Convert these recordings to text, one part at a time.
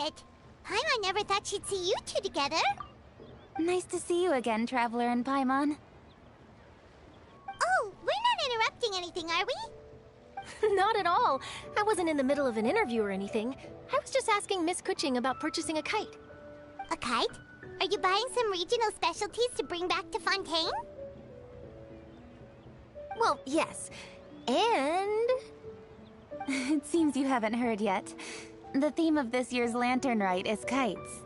it! Paimon never thought she'd see you two together. Nice to see you again, Traveler and Paimon. Oh, we're not interrupting anything, are we? Not at all. I wasn't in the middle of an interview or anything. I was just asking Miss Kuching about purchasing a kite. A kite? Are you buying some regional specialties to bring back to Fontaine? Well, yes. And... It seems you haven't heard yet. The theme of this year's Lantern Rite is kites.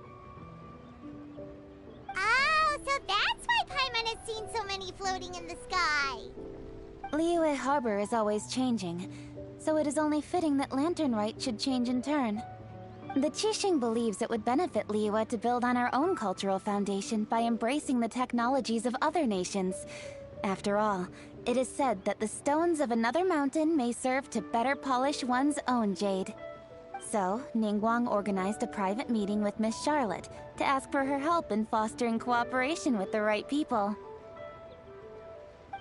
Oh, so that's why Paimon has seen so many floating in the sky. Liyue Harbor is always changing, so it is only fitting that Lantern Rite should change in turn. The Qixing believes it would benefit Liyue to build on our own cultural foundation by embracing the technologies of other nations. After all, it is said that the stones of another mountain may serve to better polish one's own jade. So, Ningguang organized a private meeting with Miss Charlotte to ask for her help in fostering cooperation with the right people.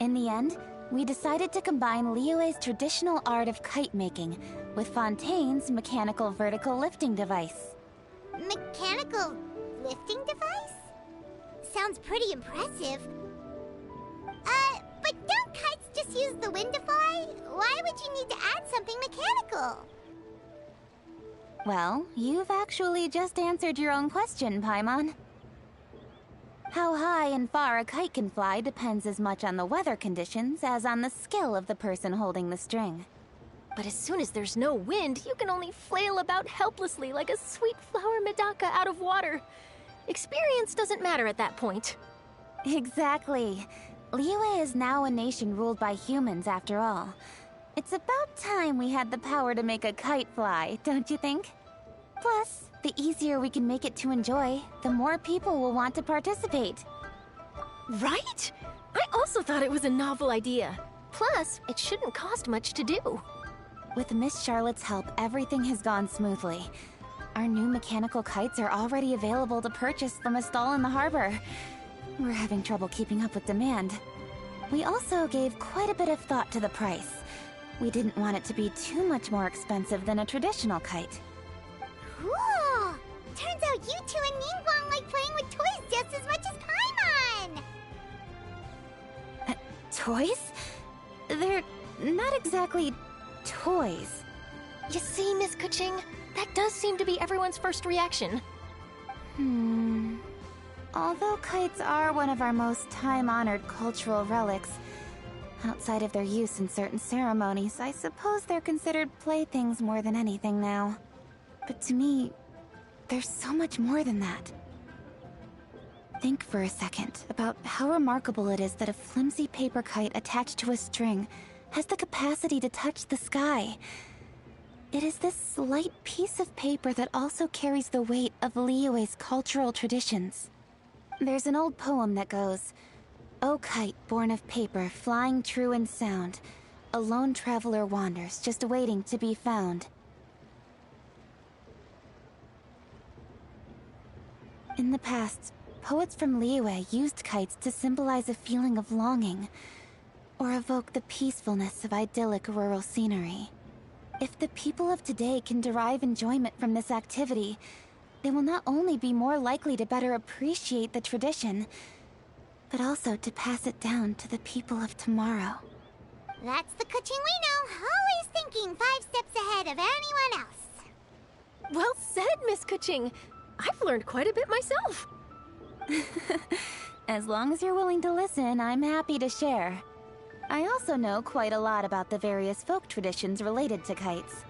In the end, we decided to combine Liyue's traditional art of kite making with Fontaine's mechanical vertical lifting device. Mechanical lifting device? Sounds pretty impressive. But don't kites just use the wind to fly? Why would you need to add something mechanical? Well, you've actually just answered your own question, Paimon. How high and far a kite can fly depends as much on the weather conditions as on the skill of the person holding the string. But as soon as there's no wind, you can only flail about helplessly like a sweet flower medaka out of water. Experience doesn't matter at that point. Exactly. Liyue is now a nation ruled by humans, after all. It's about time we had the power to make a kite fly, don't you think? Plus, the easier we can make it to enjoy, the more people will want to participate. Right? I also thought it was a novel idea. Plus, it shouldn't cost much to do. With Miss Charlotte's help, everything has gone smoothly. Our new mechanical kites are already available to purchase from a stall in the harbor. We're having trouble keeping up with demand. We also gave quite a bit of thought to the price. We didn't want it to be too much more expensive than a traditional kite. Cool! Turns out you two and Ningguang like playing with toys just as much as Paimon! Toys? They're not exactly toys. You see, Miss Kuching, that does seem to be everyone's first reaction. Although kites are one of our most time-honored cultural relics, outside of their use in certain ceremonies, I suppose they're considered playthings more than anything now. But to me, there's so much more than that. Think for a second about how remarkable it is that a flimsy paper kite attached to a string has the capacity to touch the sky. It is this light piece of paper that also carries the weight of Liyue's cultural traditions. There's an old poem that goes, "O kite born of paper, flying true in sound, a lone traveler wanders, just waiting to be found." In the past, poets from Liyue used kites to symbolize a feeling of longing, or evoke the peacefulness of idyllic rural scenery. If the people of today can derive enjoyment from this activity, they will not only be more likely to better appreciate the tradition, but also to pass it down to the people of tomorrow. That's the Kuching we know, always thinking 5 steps ahead of anyone else. Well said, Miss Kuching. I've learned quite a bit myself. As long as you're willing to listen, I'm happy to share. I also know quite a lot about the various folk traditions related to kites.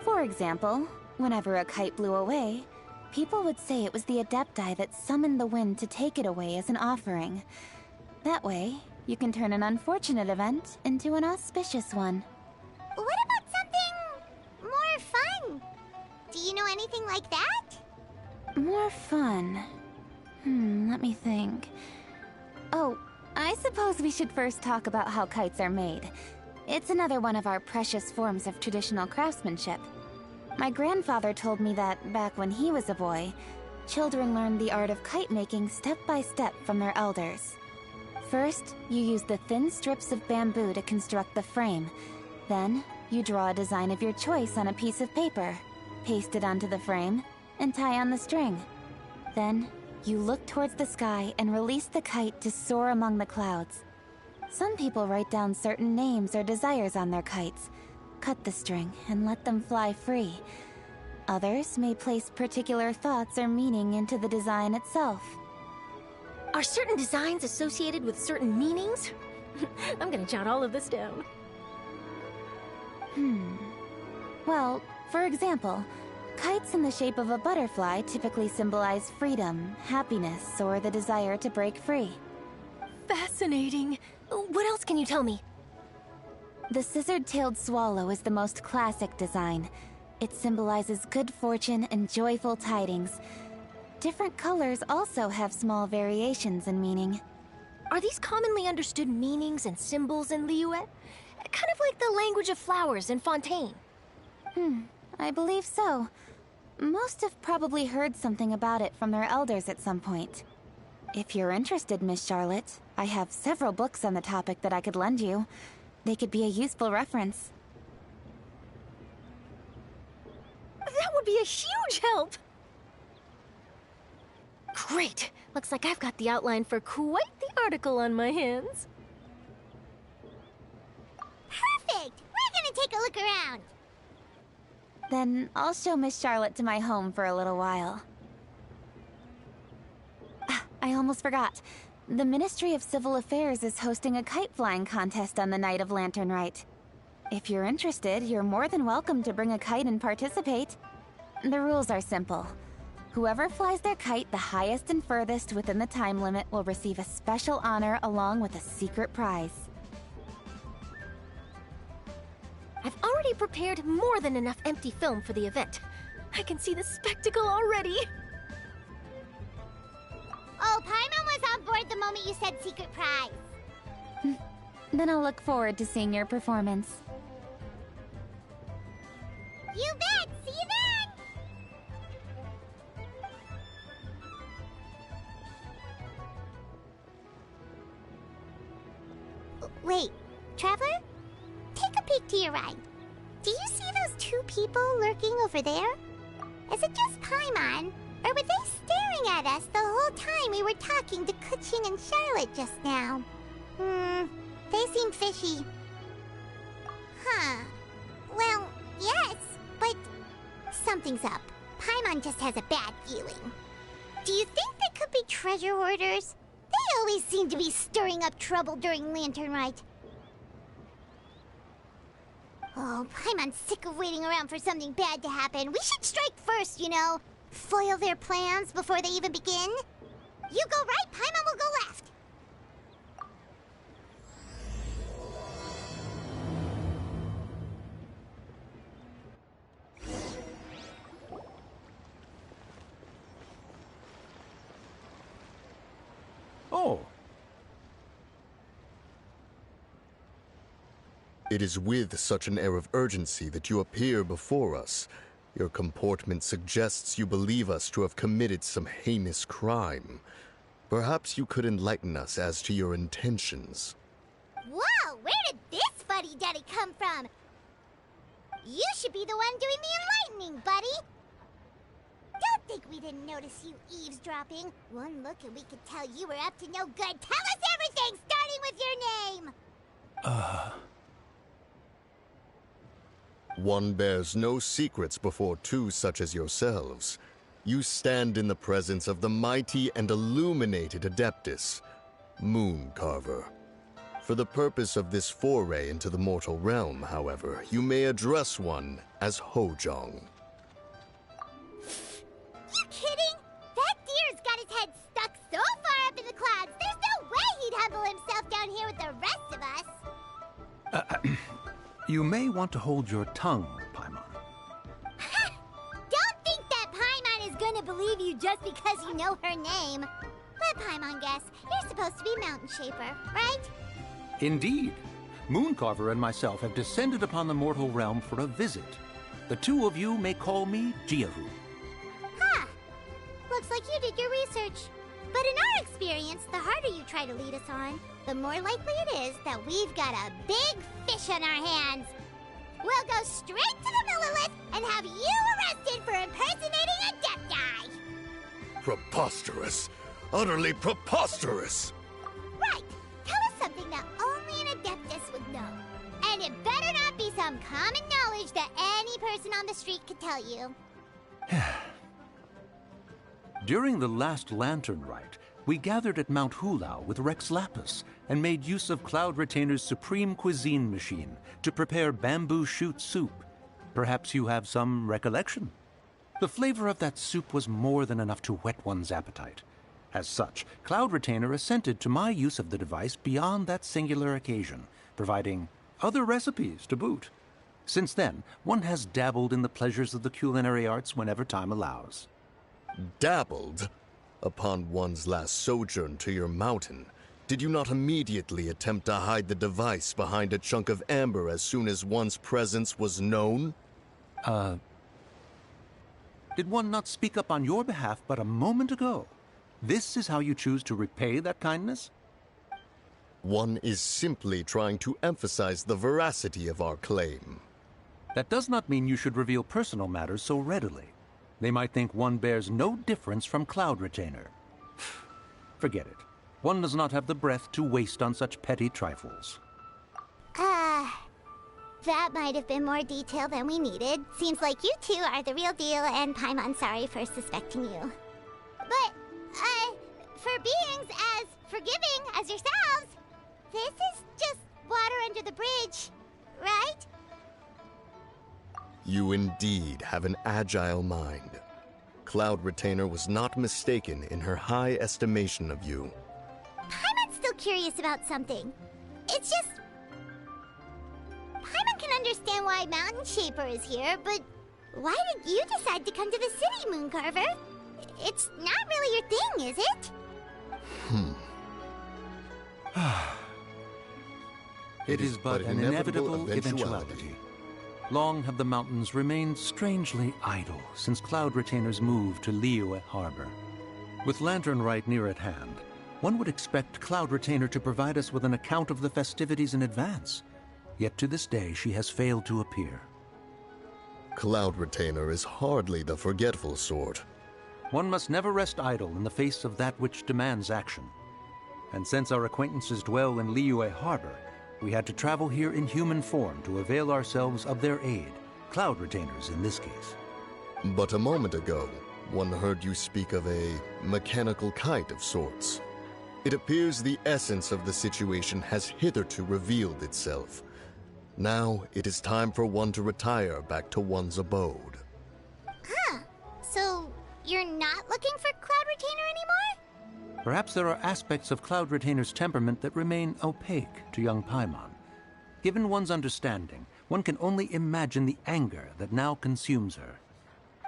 For example, whenever a kite blew away, people would say it was the Adepti that summoned the wind to take it away as an offering. That way, you can turn an unfortunate event into an auspicious one. What about something more fun? Do you know anything like that? More fun? Let me think. Oh, I suppose we should first talk about how kites are made. It's another one of our precious forms of traditional craftsmanship. My grandfather told me that, back when he was a boy, children learned the art of kite making step by step from their elders. First, you use the thin strips of bamboo to construct the frame. Then, you draw a design of your choice on a piece of paper, paste it onto the frame, and tie on the string. Then, you look towards the sky and release the kite to soar among the clouds. Some people write down certain names or desires on their kites, cut the string, and let them fly free. Others may place particular thoughts or meaning into the design itself. Are certain designs associated with certain meanings? I'm gonna jot all of this down. Well, for example, kites in the shape of a butterfly typically symbolize freedom, happiness, or the desire to break free. Fascinating. What else can you tell me? The scissored-tailed swallow is the most classic design. It symbolizes good fortune and joyful tidings. Different colors also have small variations in meaning. Are these commonly understood meanings and symbols in Liyue? Kind of like the language of flowers in Fontaine. I believe so. Most have probably heard something about it from their elders at some point. If you're interested, Miss Charlotte, I have several books on the topic that I could lend you. They could be a useful reference. That would be a huge help! Great! Looks like I've got the outline for quite the article on my hands. Perfect! We're gonna take a look around. Then I'll show Miss Charlotte to my home for a little while. I almost forgot. The Ministry of Civil Affairs is hosting a kite flying contest on the night of Lantern Rite. If you're interested, you're more than welcome to bring a kite and participate. The rules are simple. Whoever flies their kite the highest and furthest within the time limit will receive a special honor along with a secret prize. I've already prepared more than enough empty film for the event. I can see the spectacle already. Oh, Paimon was on board the moment you said secret prize. Then I'll look forward to seeing your performance. You bet! See you then! Wait, Traveler? Take a peek to your right. Do you see those two people lurking over there? Is it just Paimon? Or were they staring at us the whole time we were talking to Kuching and Charlotte just now? They seem fishy. Huh. Well, yes, but something's up. Paimon just has a bad feeling. Do you think they could be treasure hoarders? They always seem to be stirring up trouble during Lantern Rite. Oh, Paimon's sick of waiting around for something bad to happen. We should strike first, you know. Foil their plans before they even begin. You go right, Paimon will go left. Oh. It is with such an air of urgency that you appear before us. Your comportment suggests you believe us to have committed some heinous crime. Perhaps you could enlighten us as to your intentions. Whoa, where did this fuddy-duddy come from? You should be the one doing the enlightening, buddy. Don't think we didn't notice you eavesdropping. One look and we could tell you were up to no good. Tell us everything, starting with your name! One bears no secrets before two such as yourselves. You stand in the presence of the mighty and illuminated Adeptus, Mooncarver. For the purpose of this foray into the mortal realm, however, you may address one as Hojong. You kidding? That deer's got his head stuck so far up in the clouds, there's no way he'd humble himself down here with the rest of us. You may want to hold your tongue, Paimon. Don't think that Paimon is gonna believe you just because you know her name. Let Paimon guess. You're supposed to be Mountain Shaper, right? Indeed. Mooncarver and myself have descended upon the mortal realm for a visit. The two of you may call me Jiahu. Huh. Looks like you did your research. But in our experience, the harder you try to lead us on, the more likely it is that we've got a big fish on our hands. We'll go straight to the Millilith and have you arrested for impersonating Adepta! Preposterous. Utterly preposterous! Right! Tell us something that only an Adeptus would know. And it better not be some common knowledge that any person on the street could tell you. During the last Lantern Rite, we gathered at Mount Hulao with Rex Lapis and made use of Cloud Retainer's supreme cuisine machine to prepare bamboo shoot soup. Perhaps you have some recollection? The flavor of that soup was more than enough to whet one's appetite. As such, Cloud Retainer assented to my use of the device beyond that singular occasion, providing other recipes to boot. Since then, one has dabbled in the pleasures of the culinary arts whenever time allows. Dabbled? Upon one's last sojourn to your mountain, did you not immediately attempt to hide the device behind a chunk of amber as soon as one's presence was known? Did one not speak up on your behalf but a moment ago? This is how you choose to repay that kindness? One is simply trying to emphasize the veracity of our claim. That does not mean you should reveal personal matters so readily. They might think one bears no difference from Cloud Retainer. Forget it. One does not have the breath to waste on such petty trifles. That might have been more detail than we needed. Seems like you two are the real deal, and Paimon sorry for suspecting you. But, for beings as forgiving as yourselves, this is just water under the bridge, right? You indeed have an agile mind. Cloud Retainer was not mistaken in her high estimation of you. Paimon's still curious about something. It's just... Paimon can understand why Mountain Shaper is here, but why did you decide to come to the city, Mooncarver? It's not really your thing, is it? It is but an inevitable eventuality. Long have the mountains remained strangely idle since Cloud Retainer's move to Liyue Harbor. With Lantern Rite near at hand, one would expect Cloud Retainer to provide us with an account of the festivities in advance. Yet to this day, she has failed to appear. Cloud Retainer is hardly the forgetful sort. One must never rest idle in the face of that which demands action. And since our acquaintances dwell in Liyue Harbor, we had to travel here in human form to avail ourselves of their aid, Cloud Retainers in this case. But a moment ago, one heard you speak of a mechanical kite of sorts. It appears the essence of the situation has hitherto revealed itself. Now it is time for one to retire back to one's abode. So you're not looking for Cloud Retainer anymore? Perhaps there are aspects of Cloud Retainer's temperament that remain opaque to young Paimon. Given one's understanding, one can only imagine the anger that now consumes her.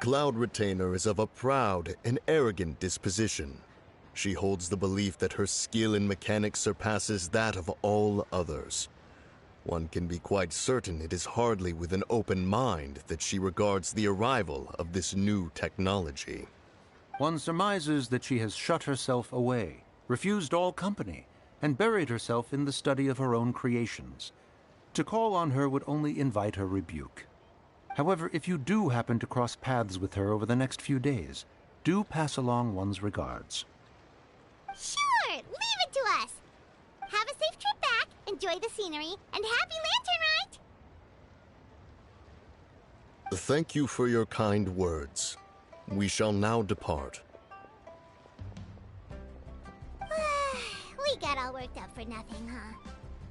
Cloud Retainer is of a proud and arrogant disposition. She holds the belief that her skill in mechanics surpasses that of all others. One can be quite certain it is hardly with an open mind that she regards the arrival of this new technology. One surmises that she has shut herself away, refused all company, and buried herself in the study of her own creations. To call on her would only invite her rebuke. However, if you do happen to cross paths with her over the next few days, do pass along one's regards. Sure, leave it to us. Have a safe trip back, enjoy the scenery, and happy Lantern Rite! Thank you for your kind words. We shall now depart. We got all worked up for nothing, huh?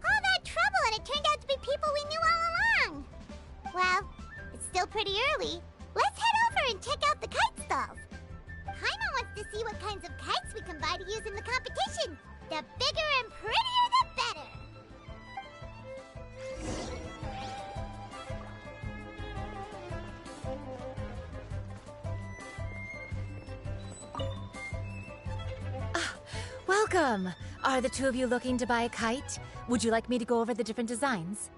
All that trouble and it turned out to be people we knew all along. Well, it's still pretty early. Let's head over and check out the kite stalls. Paimon wants to see what kinds of kites we can buy to use in the competition. The bigger and prettier, the better. Welcome! Are the two of you looking to buy a kite? Would you like me to go over the different designs?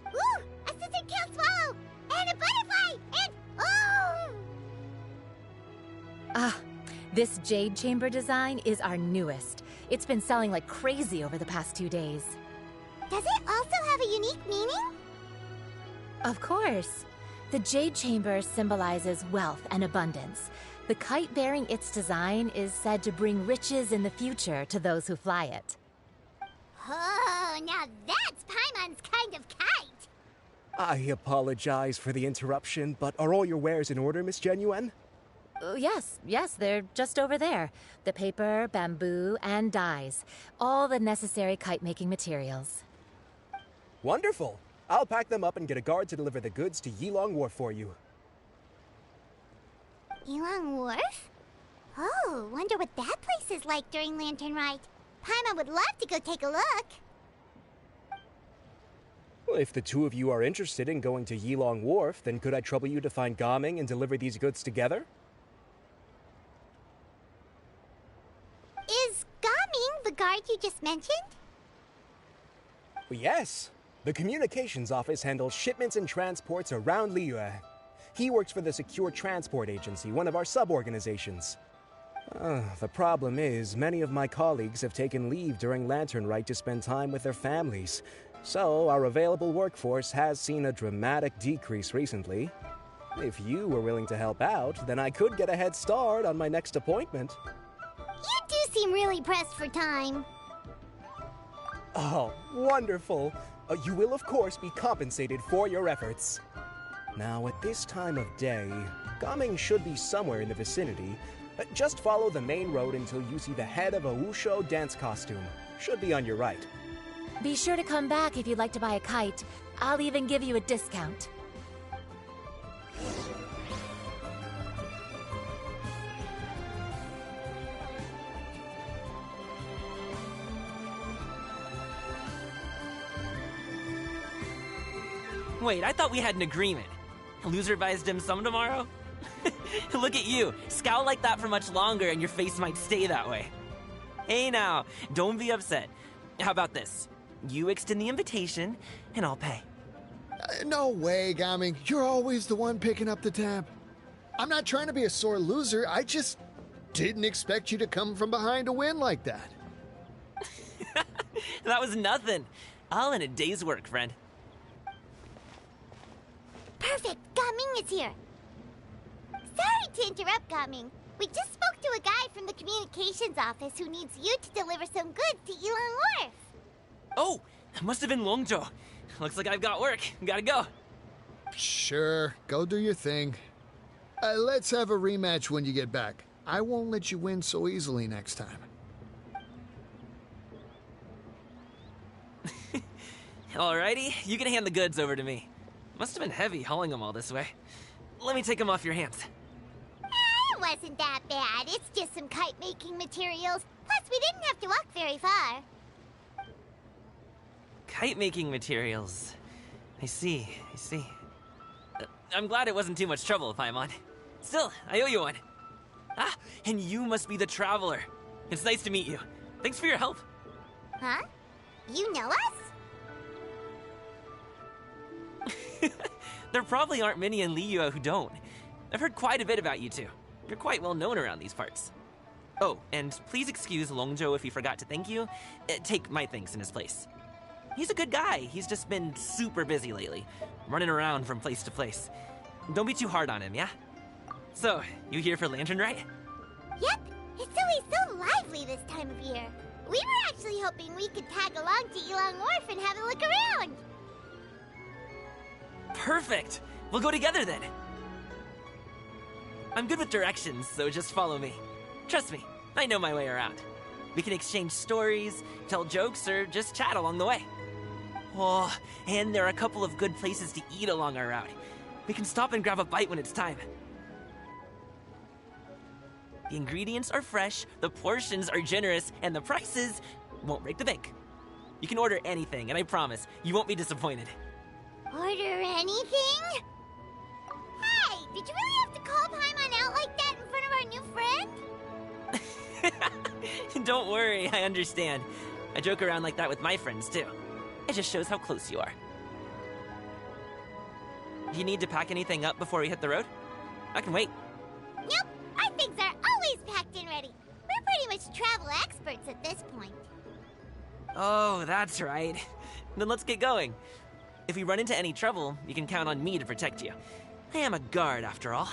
Ooh! A scissor tail swallow! And a butterfly! And... oh! This Jade Chamber design is our newest. It's been selling like crazy over the past 2 days. Does it also have a unique meaning? Of course. The Jade Chamber symbolizes wealth and abundance. The kite bearing its design is said to bring riches in the future to those who fly it. Oh, now that's Paimon's kind of kite. I apologize for the interruption, but are all your wares in order, Miss Genuine? Yes, they're just over there. The paper, bamboo, and dyes. All the necessary kite-making materials. Wonderful! I'll pack them up and get a guard to deliver the goods to Yilong Wharf for you. Yilong Wharf? Oh, wonder what that place is like during Lantern Rite. Paimon would love to go take a look. Well, if the two of you are interested in going to Yilong Wharf, then could I trouble you to find Gaming and deliver these goods together? Is Gaming the guard you just mentioned? Well, yes. The communications office handles shipments and transports around Liyue. He works for the Secure Transport Agency, one of our sub-organizations. The problem is, many of my colleagues have taken leave during Lantern Rite to spend time with their families. So, our available workforce has seen a dramatic decrease recently. If you were willing to help out, then I could get a head start on my next appointment. You do seem really pressed for time. Oh, wonderful! You will, of course, be compensated for your efforts. Now, at this time of day, Gaming should be somewhere in the vicinity. Just follow the main road until you see the head of a Wushu dance costume. Should be on your right. Be sure to come back if you'd like to buy a kite. I'll even give you a discount. Wait, I thought we had an agreement. Loser buys dim sum tomorrow? Look at you. Scowl like that for much longer and your face might stay that way. Hey now, don't be upset. How about this? You extend the invitation, and I'll pay. No way, Gaming. You're always the one picking up the tab. I'm not trying to be a sore loser. I just didn't expect you to come from behind to win like that. That was nothing. All in a day's work, friend. Perfect, Gaming is here. Sorry to interrupt, Gaming. We just spoke to a guy from the communications office who needs you to deliver some goods to Yilong Wharf. Oh, that must have been Longzhou. Looks like I've got work. Gotta go. Sure, go do your thing. Let's have a rematch when you get back. I won't let you win so easily next time. Alrighty, you can hand the goods over to me. Must have been heavy hauling them all this way. Let me take them off your hands. It wasn't that bad. It's just some kite-making materials. Plus, we didn't have to walk very far. Kite-making materials. I see. I'm glad it wasn't too much trouble, Paimon. Still, I owe you one. Ah, and you must be the Traveler. It's nice to meet you. Thanks for your help. Huh? You know us? There probably aren't many in Liyue who don't. I've heard quite a bit about you two. You're quite well known around these parts. Oh, and please excuse Longzhou if he forgot to thank you. Take my thanks in his place. He's a good guy. He's just been super busy lately, running around from place to place. Don't be too hard on him, yeah? So, you here for Lantern Rite? Yep. It's always so lively this time of year. We were actually hoping we could tag along to Yilong Wharf and have a look around. Perfect! We'll go together then. I'm good with directions, so just follow me. Trust me, I know my way around. We can exchange stories, tell jokes, or just chat along the way. Oh, and there are a couple of good places to eat along our route. We can stop and grab a bite when it's time. The ingredients are fresh, the portions are generous, and the prices won't break the bank. You can order anything, and I promise, you won't be disappointed. Order anything? Hey, did you really have to call Paimon out like that in front of our new friend? Don't worry, I understand. I joke around like that with my friends, too. It just shows how close you are. Do you need to pack anything up before we hit the road? I can wait. Nope, our things are always packed and ready. We're pretty much travel experts at this point. Oh, that's right. Then let's get going. If we run into any trouble, you can count on me to protect you. I am a guard, after all.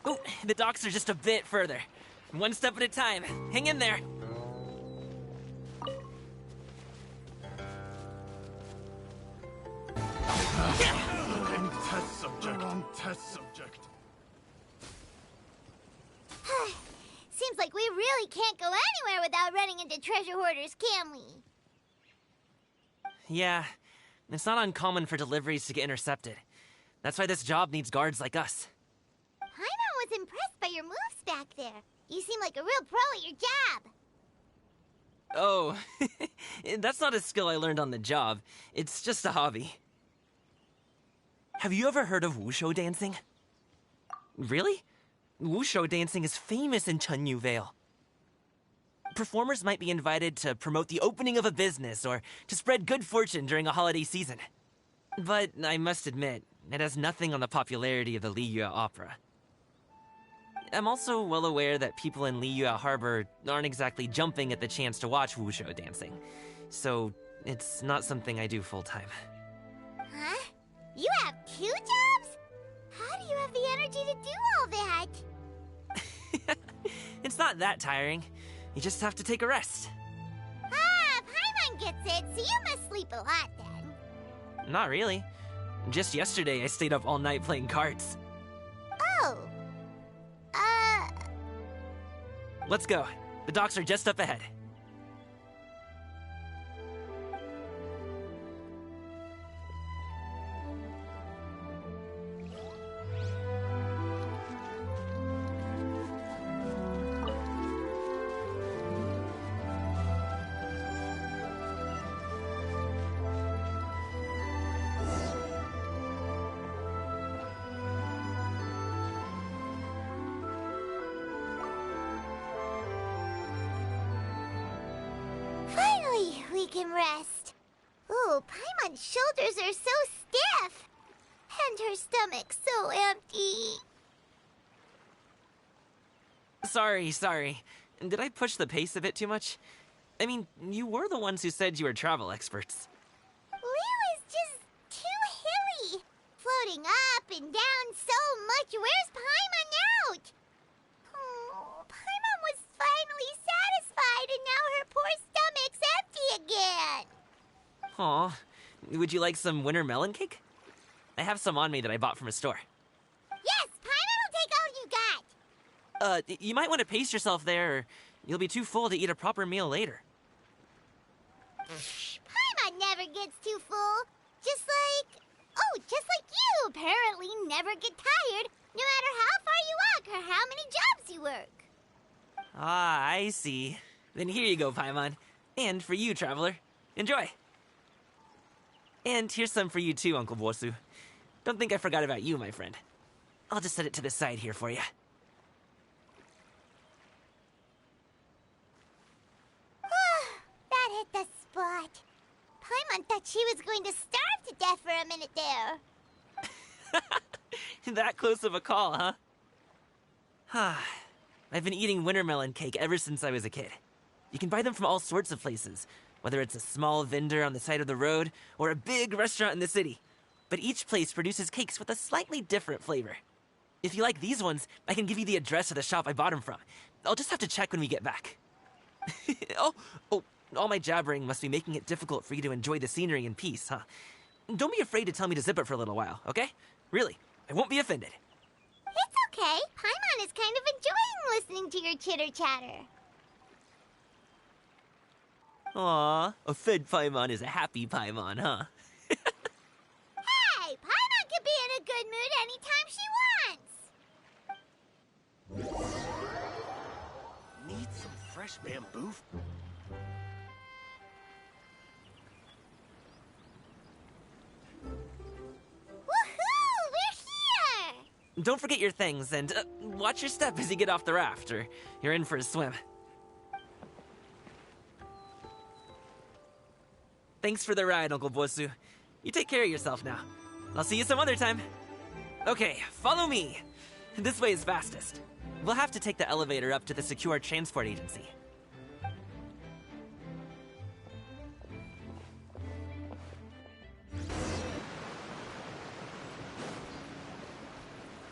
Oh, the docks are just a bit further. One step at a time. Hang in there. Test subject. Wrong test subject. Seems like we really can't go anywhere without running into treasure hoarders, can we? Yeah, it's not uncommon for deliveries to get intercepted. That's why this job needs guards like us. Paimon was impressed by your moves back there. You seem like a real pro at your job. Oh, that's not a skill I learned on the job. It's just a hobby. Have you ever heard of wushu dancing? Really? Wushu dancing is famous in Chunyu Vale. Performers might be invited to promote the opening of a business or to spread good fortune during a holiday season. But I must admit, it has nothing on the popularity of the Liyue opera. I'm also well aware that people in Liyue Harbor aren't exactly jumping at the chance to watch wushu dancing, so it's not something I do full-time. Huh? You have 2 jobs? How do you have the energy to do all that? It's not that tiring. You just have to take a rest. Ah, Paimon gets it, so you must sleep a lot then. Not really. Just yesterday, I stayed up all night playing cards. Oh. Let's go. The docks are just up ahead. Finally, we can rest. Ooh, Paimon's shoulders are so stiff. And her stomach so empty. Sorry. Did I push the pace a bit too much? I mean, you were the ones who said you were travel experts. Liyue is just too hilly. Floating up and down so much. Where's Paimon out? Oh, Paimon was finally satisfied and now her poor stomach's empty again. Aw, would you like some winter melon cake? I have some on me that I bought from a store. Yes, Paimon will take all you got. You might want to pace yourself there, or you'll be too full to eat a proper meal later. Paimon never gets too full. Just like you apparently never get tired, no matter how far you walk or how many jobs you work. Ah, I see. Then here you go, Paimon. And for you, traveler. Enjoy. And here's some for you too, Uncle Bosu. Don't think I forgot about you, my friend. I'll just set it to the side here for you. That hit the spot. Paimon thought she was going to starve to death for a minute there. That close of a call, huh? I've been eating winter melon cake ever since I was a kid. You can buy them from all sorts of places, whether it's a small vendor on the side of the road or a big restaurant in the city. But each place produces cakes with a slightly different flavor. If you like these ones, I can give you the address of the shop I bought them from. I'll just have to check when we get back. Oh, all my jabbering must be making it difficult for you to enjoy the scenery in peace, huh? Don't be afraid to tell me to zip it for a little while, okay? Really, I won't be offended. It's okay. Paimon is kind of enjoying listening to your chitter-chatter. Aw, a fed Paimon is a happy Paimon, huh? Hey, Paimon can be in a good mood anytime she wants. Need some fresh bamboo? Woohoo! We're here! Don't forget your things, and watch your step as you get off the raft, or you're in for a swim. Thanks for the ride, Uncle Bosu. You take care of yourself now. I'll see you some other time. Okay, follow me. This way is fastest. We'll have to take the elevator up to the secure transport agency.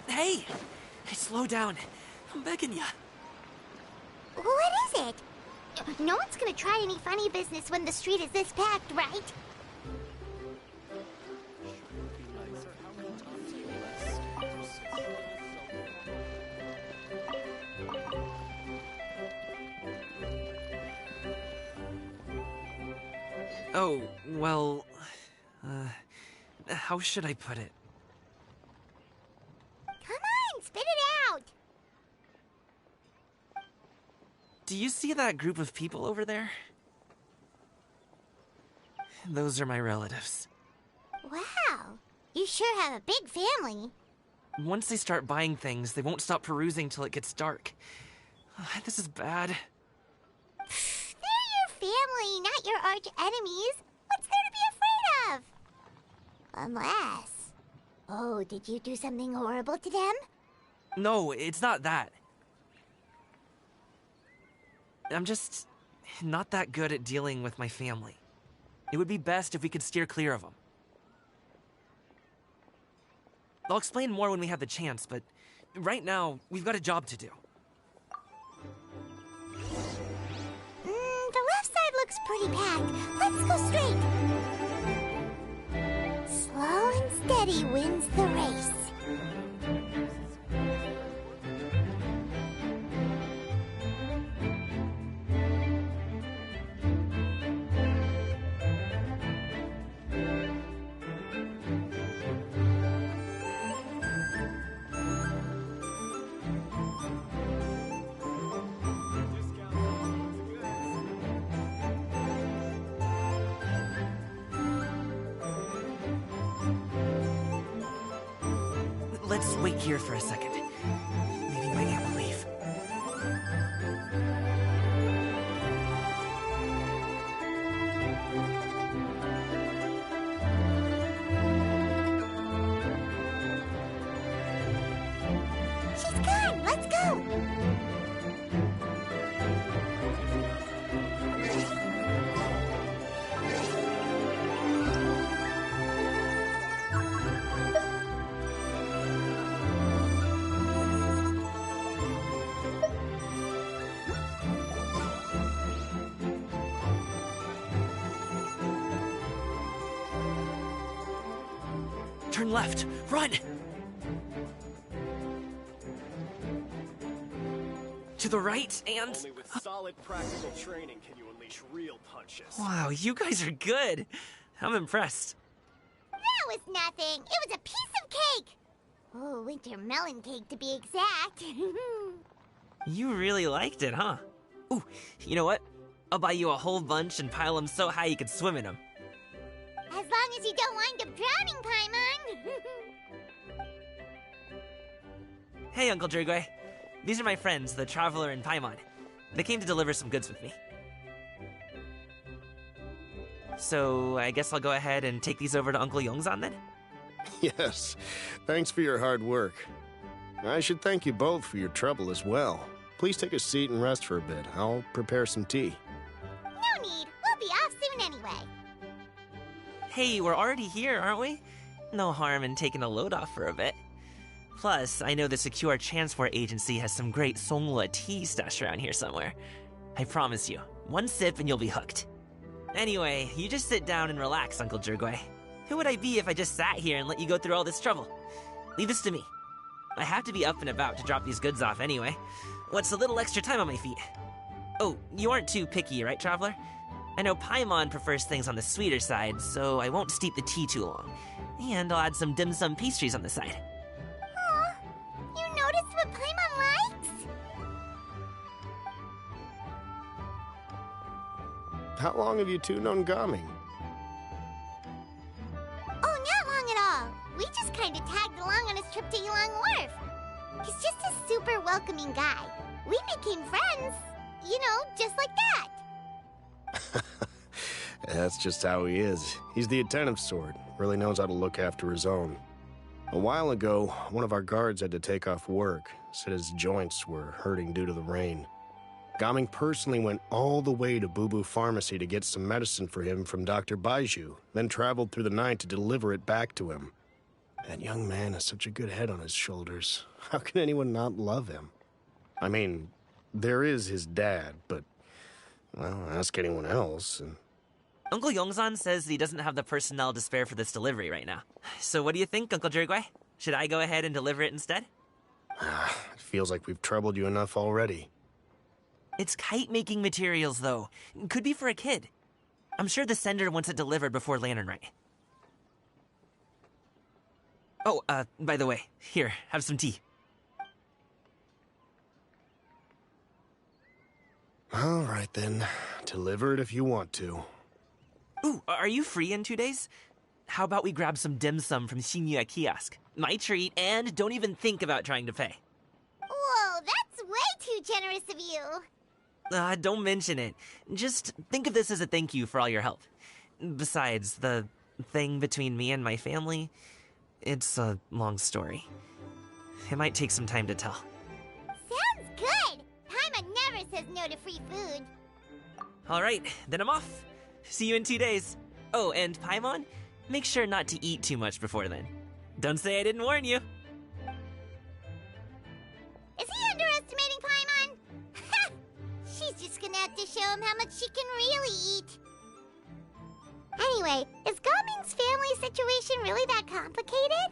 Hey! Hey, slow down. I'm begging ya. What is it? No one's gonna try any funny business when the street is this packed, right? Oh, well... how should I put it? Come on, spit it out! Do you see that group of people over there? Those are my relatives. Wow, you sure have a big family. Once they start buying things, they won't stop perusing till it gets dark. This is bad. They're your family, not your arch enemies. What's there to be afraid of? Unless... Oh, did you do something horrible to them? No, it's not that. I'm just not that good at dealing with my family. It would be best if we could steer clear of them. I'll explain more when we have the chance, but right now, we've got a job to do. The left side looks pretty packed. Let's go straight. Slow and steady wins the race. Let's wait here for a second. Maybe my aunt will leave. She's gone. Let's go. Turn left. Run! To the right and... Only with solid practical training can you unleash real punches. Wow, you guys are good. I'm impressed. That was nothing. It was a piece of cake. Oh, winter melon cake to be exact. You really liked it, huh? Ooh, you know what? I'll buy you a whole bunch and pile them so high you could swim in them. As long as you don't wind up drowning, Paimon. Hey, Uncle Drugway. These are my friends, the Traveler and Paimon. They came to deliver some goods with me. So, I guess I'll go ahead and take these over to Uncle Yongzan then? Yes, thanks for your hard work. I should thank you both for your trouble as well. Please take a seat and rest for a bit. I'll prepare some tea. No need. We'll be off soon anyway. Hey, we're already here, aren't we? No harm in taking a load off for a bit. Plus, I know the Secure Transport Agency has some great Songhua tea stashed around here somewhere. I promise you, one sip and you'll be hooked. Anyway, you just sit down and relax, Uncle Drugway. Who would I be if I just sat here and let you go through all this trouble? Leave this to me. I have to be up and about to drop these goods off anyway. What's a little extra time on my feet? Oh, you aren't too picky, right, Traveler? I know Paimon prefers things on the sweeter side, so I won't steep the tea too long. And I'll add some dim sum pastries on the side. Aw, you noticed what Paimon likes? How long have you two known Gaming? Oh, not long at all. We just kind of tagged along on his trip to Yulong Wharf. He's just a super welcoming guy. We became friends, you know, just like that. That's just how he is. He's the attentive sort. Really knows how to look after his own. A while ago, one of our guards had to take off work, said his joints were hurting due to the rain. Gaming personally went all the way to Boo Boo Pharmacy to get some medicine for him from Dr. Baiju, then traveled through the night to deliver it back to him. That young man has such a good head on his shoulders. How can anyone not love him? I mean, there is his dad, but, well, ask anyone else, and... Uncle Yongzan says he doesn't have the personnel to spare for this delivery right now. So what do you think, Uncle Jirgwei? Should I go ahead and deliver it instead? It feels like we've troubled you enough already. It's kite-making materials, though. Could be for a kid. I'm sure the sender wants it delivered before Lantern Rite. Oh, by the way, here, have some tea. All right, then. Deliver it if you want to. Ooh, are you free in 2 days? How about we grab some dim sum from Shinya Kiosk? My treat, and don't even think about trying to pay. Whoa, that's way too generous of you. Don't mention it. Just think of this as a thank you for all your help. Besides, the thing between me and my family, it's a long story. It might take some time to tell. Sounds good! Paimon never says no to free food. Alright, then I'm off. See you in 2 days. Oh, and Paimon, make sure not to eat too much before then. Don't say I didn't warn you. Is he underestimating Paimon? Ha! She's just gonna have to show him how much she can really eat. Anyway, is Gaming's family situation really that complicated?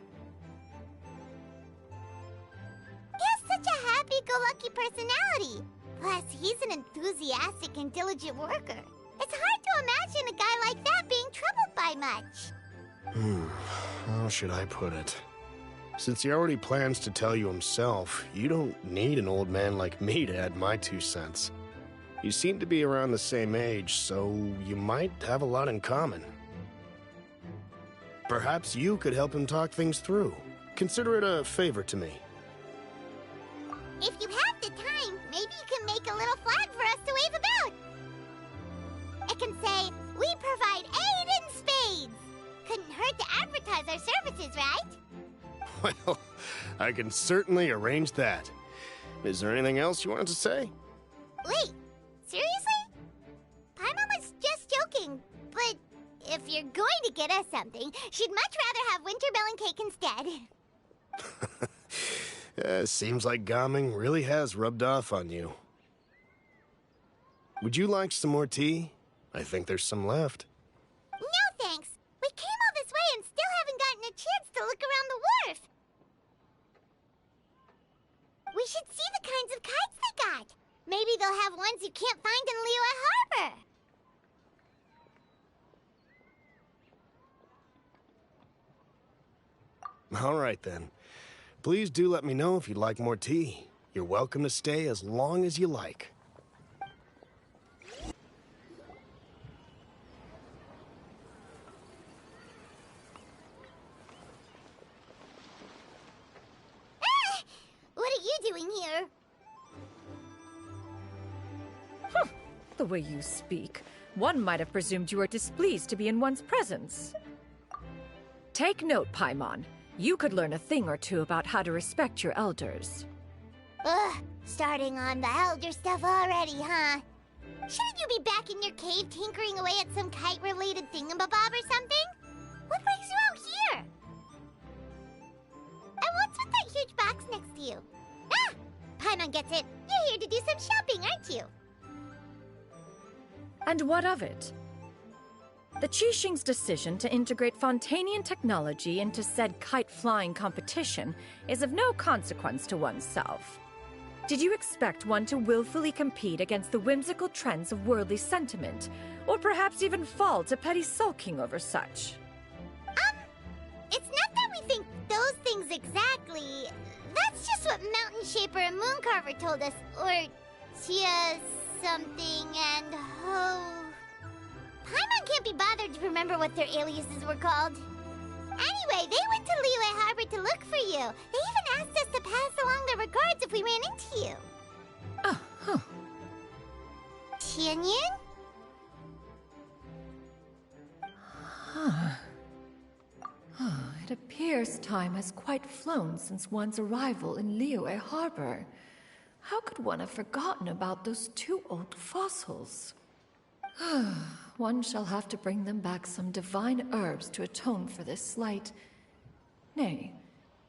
He has such a happy-go-lucky personality. Plus, he's an enthusiastic and diligent worker. It's hard to imagine a guy like that being troubled by much. How should I put it? Since he already plans to tell you himself, you don't need an old man like me to add my 2 cents. You seem to be around the same age, so you might have a lot in common. Perhaps you could help him talk things through. Consider it a favor to me. If you have the time, maybe you can make a little flag for us to wave about. It can say, "We provide aid in spades." Couldn't hurt to advertise our services, right? Well, I can certainly arrange that. Is there anything else you wanted to say? Wait, seriously? Paimon was just joking, but if you're going to get us something, she'd much rather have wintermelon cake instead. Seems like Gaming really has rubbed off on you. Would you like some more tea? I think there's some left. No thanks. We came all this way and still haven't gotten a chance to look around the wharf. We should see the kinds of kites they got. Maybe they'll have ones you can't find in Liyue Harbor. All right, then. Please do let me know if you'd like more tea. You're welcome to stay as long as you like. What are you doing here? The way you speak, one might have presumed you were displeased to be in one's presence. Take note, Paimon. You could learn a thing or two about how to respect your elders. Ugh, starting on the elder stuff already, huh? Shouldn't you be back in your cave tinkering away at some kite-related thingamabob or something? What brings you out here? And what's with that huge box next to you? Ah! Paimon gets it. You're here to do some shopping, aren't you? And what of it? The Qixing's decision to integrate Fontanian technology into said kite-flying competition is of no consequence to oneself. Did you expect one to willfully compete against the whimsical trends of worldly sentiment, or perhaps even fall to petty sulking over such? It's not that we think those things exactly. That's just what Mountain Shaper and Mooncarver told us, or Tia something and Ho. Paimon can't be bothered to remember what their aliases were called. Anyway, they went to Liyue Harbor to look for you. They even asked us to pass along their regards if we ran into you. Oh, huh. Tianyun? It appears time has quite flown since one's arrival in Liyue Harbor. How could one have forgotten about those two old fossils? One shall have to bring them back some divine herbs to atone for this slight. Nay,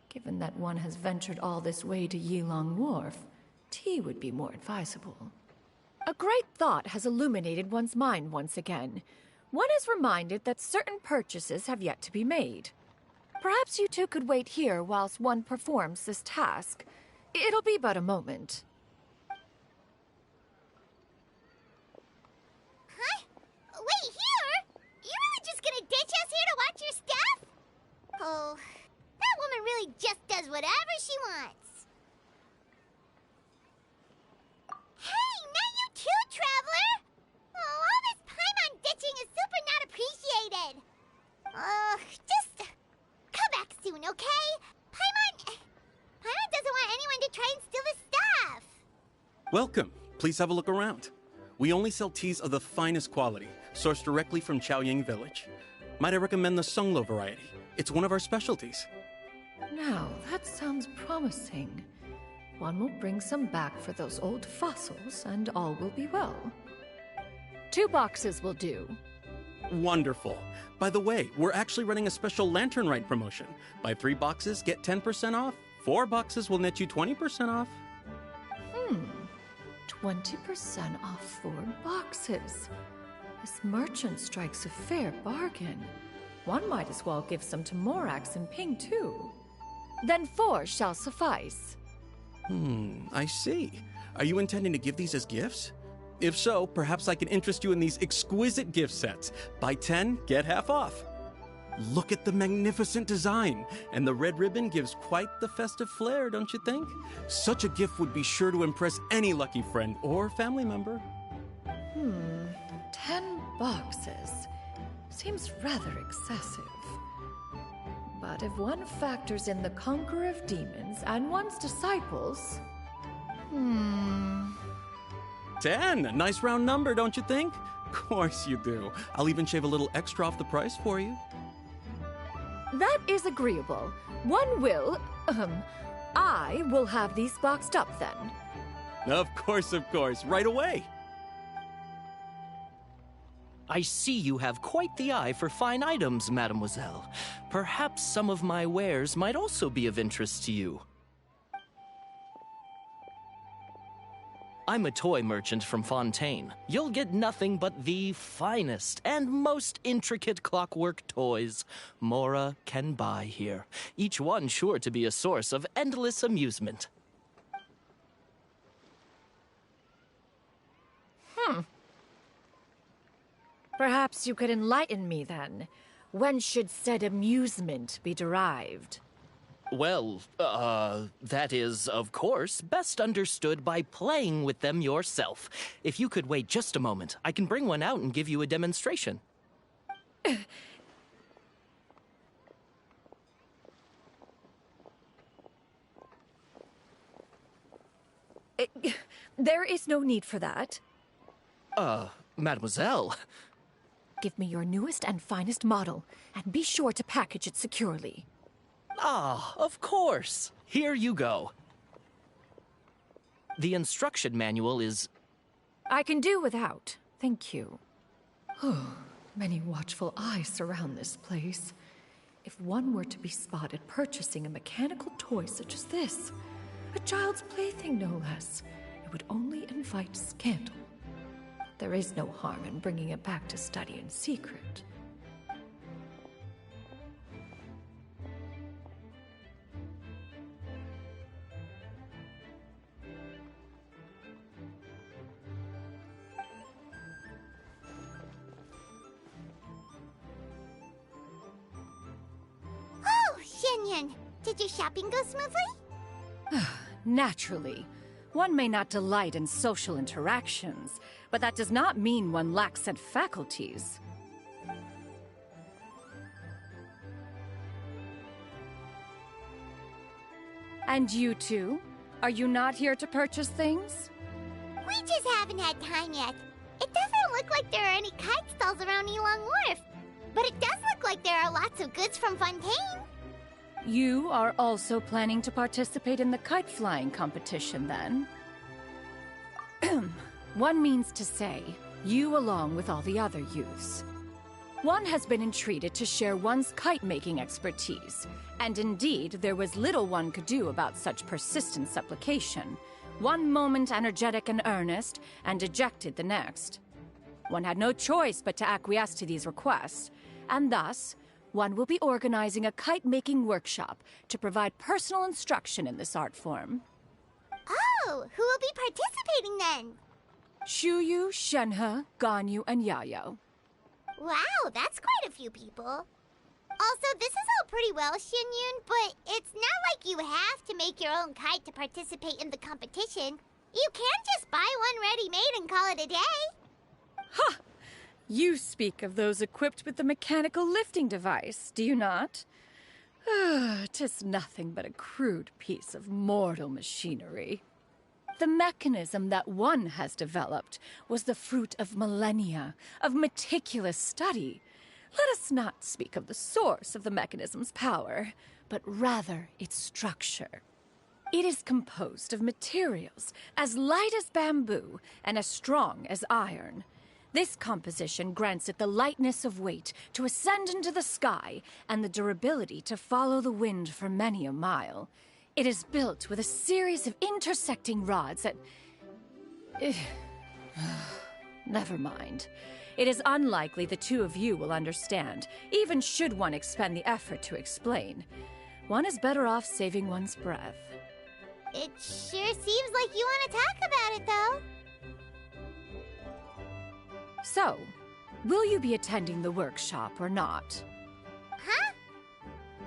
given that one has ventured all this way to Yilong Wharf, tea would be more advisable. A great thought has illuminated one's mind once again. One is reminded that certain purchases have yet to be made. Perhaps you two could wait here whilst one performs this task. It'll be but a moment. Huh? Wait, here? You really just gonna ditch us here to watch your stuff? Oh, that woman really just does whatever she wants. Hey, not you too, Traveler! Oh, all this Paimon ditching is super not appreciated. Just come back soon, okay? Paimon doesn't want anyone to try and steal his stuff. Welcome. Please have a look around. We only sell teas of the finest quality, sourced directly from Chaoying Village. Might I recommend the Songlo variety? It's one of our specialties. Now, that sounds promising. One will bring some back for those old fossils, and all will be well. 2 boxes will do. Wonderful. By the way, we're actually running a special Lantern Rite promotion. Buy 3 boxes, get 10% off. 4 boxes will net you 20% off. 20% off 4 boxes. This merchant strikes a fair bargain. One might as well give some to Morax and Ping, too. Then 4 shall suffice. I see. Are you intending to give these as gifts? If so, perhaps I can interest you in these exquisite gift sets. Buy 10, get half off. Look at the magnificent design, and the red ribbon gives quite the festive flair, don't you think? Such a gift would be sure to impress any lucky friend or family member. 10 boxes. Seems rather excessive. But if one factors in the Conqueror of Demons and one's disciples... 10, a nice round number, don't you think? Of course you do. I'll even shave a little extra off the price for you. That is agreeable. One will, I will have these boxed up then. Of course, right away. I see you have quite the eye for fine items, mademoiselle. Perhaps some of my wares might also be of interest to you. I'm a toy merchant from Fontaine. You'll get nothing but the finest and most intricate clockwork toys Mora can buy here. Each one sure to be a source of endless amusement. Perhaps you could enlighten me then. When should said amusement be derived? Well, that is, of course, best understood by playing with them yourself. If you could wait just a moment, I can bring one out and give you a demonstration. There is no need for that. Mademoiselle. Give me your newest and finest model, and be sure to package it securely. Ah, of course. Here you go. The instruction manual is... I can do without. Thank you. Many watchful eyes surround this place. If one were to be spotted purchasing a mechanical toy such as this, a child's plaything no less, it would only invite scandal. There is no harm in bringing it back to study in secret. Oh, Shenyan, did your shopping go smoothly? Naturally. One may not delight in social interactions, but that does not mean one lacks said faculties. And you two? Are you not here to purchase things? We just haven't had time yet. It doesn't look like there are any kite stalls around Yilong Wharf, but it does look like there are lots of goods from Fontaine. You are also planning to participate in the kite flying competition, then? One means to say, you along with all the other youths. One has been entreated to share one's kite-making expertise, and indeed there was little one could do about such persistent supplication. One moment energetic and earnest, and dejected the next. One had no choice but to acquiesce to these requests, and thus, one will be organizing a kite-making workshop to provide personal instruction in this art form. Oh, who will be participating then? Shuyu, Shenhe, Ganyu, and Yayo. Wow, that's quite a few people. Also, this is all pretty well, Xianyun, but it's not like you have to make your own kite to participate in the competition. You can just buy one ready-made and call it a day. Ha! You speak of those equipped with the mechanical lifting device, do you not? 'Tis nothing but a crude piece of mortal machinery. The mechanism that one has developed was the fruit of millennia of meticulous study. Let us not speak of the source of the mechanism's power, but rather its structure. It is composed of materials as light as bamboo and as strong as iron. This composition grants it the lightness of weight to ascend into the sky and the durability to follow the wind for many a mile. It is built with a series of intersecting rods that... Never mind. It is unlikely the two of you will understand, even should one expend the effort to explain. One is better off saving one's breath. It sure seems like you want to talk about it, though. So, will you be attending the workshop or not? Huh?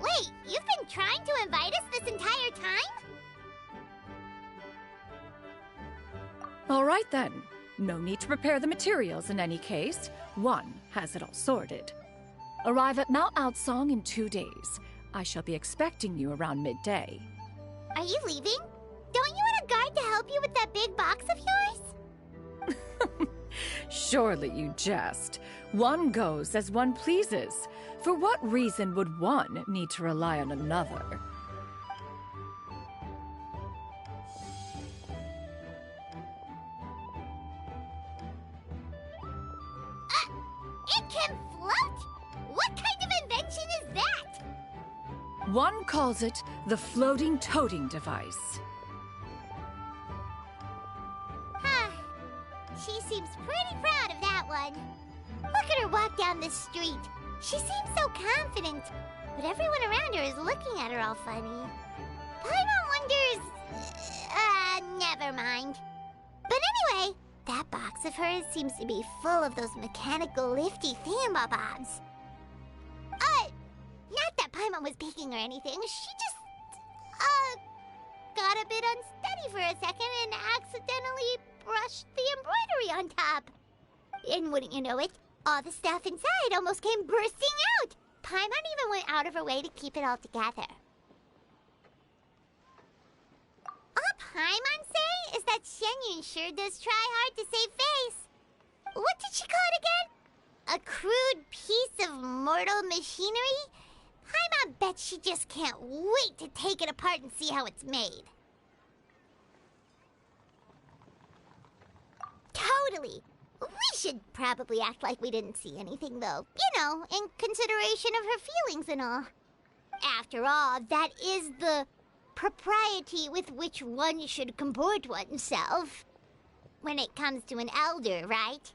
Wait, you've been trying to invite us this entire time? All right then. No need to prepare the materials in any case. One has it all sorted. Arrive at Mount Outsong in 2 days. I shall be expecting you around midday. Are you leaving? Don't you want a guard to help you with that big box of yours? Surely you jest. One goes as one pleases. For what reason would one need to rely on another? It can float? What kind of invention is that? One calls it the floating toting device. Huh. She seems pretty proud of that one. Look at her walk down the street. She seems so confident, but everyone around her is looking at her all funny. Paimon wonders... never mind. But anyway, that box of hers seems to be full of those mechanical lifty thingamabobs. Not that Paimon was peeking or anything. She just, got a bit unsteady for a second and accidentally brushed the embroidery on top. And wouldn't you know it, all the stuff inside almost came bursting out. Paimon even went out of her way to keep it all together. All Paimon say is that Xianyun sure does try hard to save face. What did she call it again? A crude piece of mortal machinery? Paimon bet she just can't wait to take it apart and see how it's made. Totally. We should probably act like we didn't see anything, though. You know, in consideration of her feelings and all. After all, that is the propriety with which one should comport oneself. When it comes to an elder, right?